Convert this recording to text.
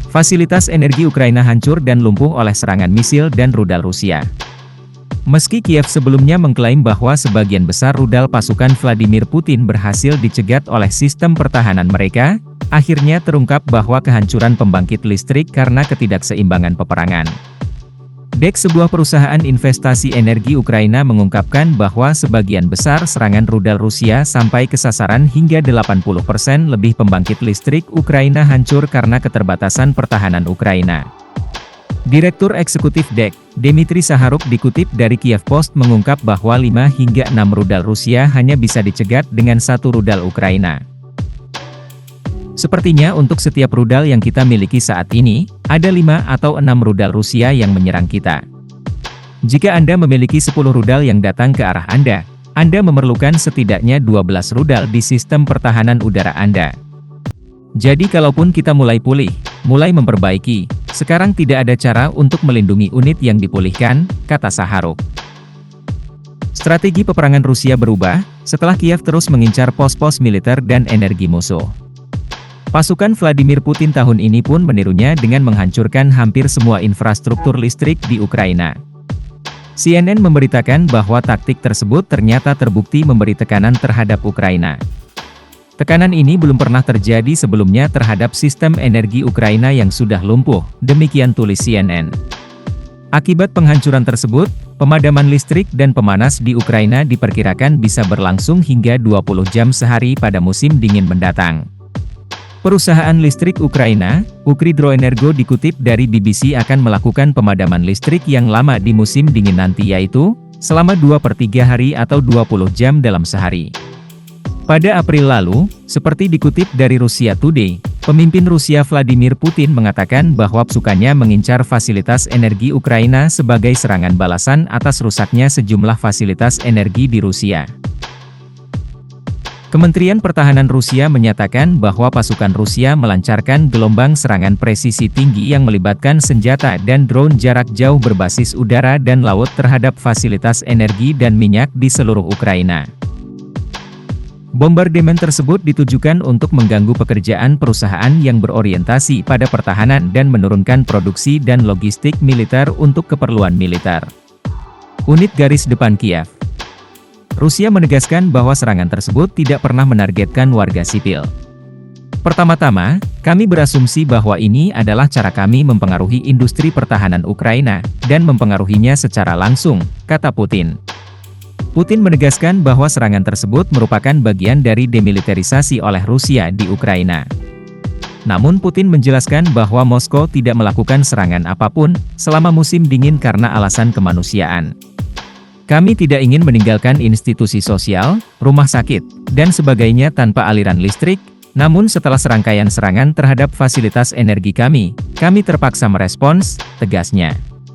Fasilitas energi Ukraina hancur dan lumpuh oleh serangan misil dan rudal Rusia. Meski Kiev sebelumnya mengklaim bahwa sebagian besar rudal pasukan Vladimir Putin berhasil dicegat oleh sistem pertahanan mereka, akhirnya terungkap bahwa kehancuran pembangkit listrik karena ketidakseimbangan peperangan. DEK, sebuah perusahaan investasi energi Ukraina, mengungkapkan bahwa sebagian besar serangan rudal Rusia sampai ke sasaran hingga 80% lebih pembangkit listrik Ukraina hancur karena keterbatasan pertahanan Ukraina. Direktur Eksekutif DEK, Dmitry Saharuk, dikutip dari Kiev Post, mengungkap bahwa 5 hingga 6 rudal Rusia hanya bisa dicegat dengan 1 rudal Ukraina. Sepertinya untuk setiap rudal yang kita miliki saat ini, ada 5 atau 6 rudal Rusia yang menyerang kita. Jika Anda memiliki 10 rudal yang datang ke arah Anda memerlukan setidaknya 12 rudal di sistem pertahanan udara Anda. Jadi kalaupun kita mulai pulih, mulai memperbaiki, sekarang tidak ada cara untuk melindungi unit yang dipulihkan, kata Saharuk. Strategi peperangan Rusia berubah, setelah Kiev terus mengincar pos-pos militer dan energi musuh. Pasukan Vladimir Putin tahun ini pun menirunya dengan menghancurkan hampir semua infrastruktur listrik di Ukraina. CNN memberitakan bahwa taktik tersebut ternyata terbukti memberi tekanan terhadap Ukraina. Tekanan ini belum pernah terjadi sebelumnya terhadap sistem energi Ukraina yang sudah lumpuh, demikian tulis CNN. Akibat penghancuran tersebut, pemadaman listrik dan pemanas di Ukraina diperkirakan bisa berlangsung hingga 20 jam sehari pada musim dingin mendatang. Perusahaan listrik Ukraina, Ukredroenergo, dikutip dari BBC, akan melakukan pemadaman listrik yang lama di musim dingin nanti, yaitu selama 2/3 hari atau 20 jam dalam sehari. Pada April lalu, seperti dikutip dari Russia Today, pemimpin Rusia Vladimir Putin mengatakan bahwa pasukannya mengincar fasilitas energi Ukraina sebagai serangan balasan atas rusaknya sejumlah fasilitas energi di Rusia. Kementerian Pertahanan Rusia menyatakan bahwa pasukan Rusia melancarkan gelombang serangan presisi tinggi yang melibatkan senjata dan drone jarak jauh berbasis udara dan laut terhadap fasilitas energi dan minyak di seluruh Ukraina. Bombardemen tersebut ditujukan untuk mengganggu pekerjaan perusahaan yang berorientasi pada pertahanan dan menurunkan produksi dan logistik militer untuk keperluan militer. Unit garis depan Kiev. Rusia menegaskan bahwa serangan tersebut tidak pernah menargetkan warga sipil. Pertama-tama, kami berasumsi bahwa ini adalah cara kami mempengaruhi industri pertahanan Ukraina, dan mempengaruhinya secara langsung, kata Putin. Putin menegaskan bahwa serangan tersebut merupakan bagian dari demilitarisasi oleh Rusia di Ukraina. Namun Putin menjelaskan bahwa Moskow tidak melakukan serangan apapun selama musim dingin karena alasan kemanusiaan. Kami tidak ingin meninggalkan institusi sosial, rumah sakit, dan sebagainya tanpa aliran listrik, namun setelah serangkaian serangan terhadap fasilitas energi kami terpaksa merespons, tegasnya.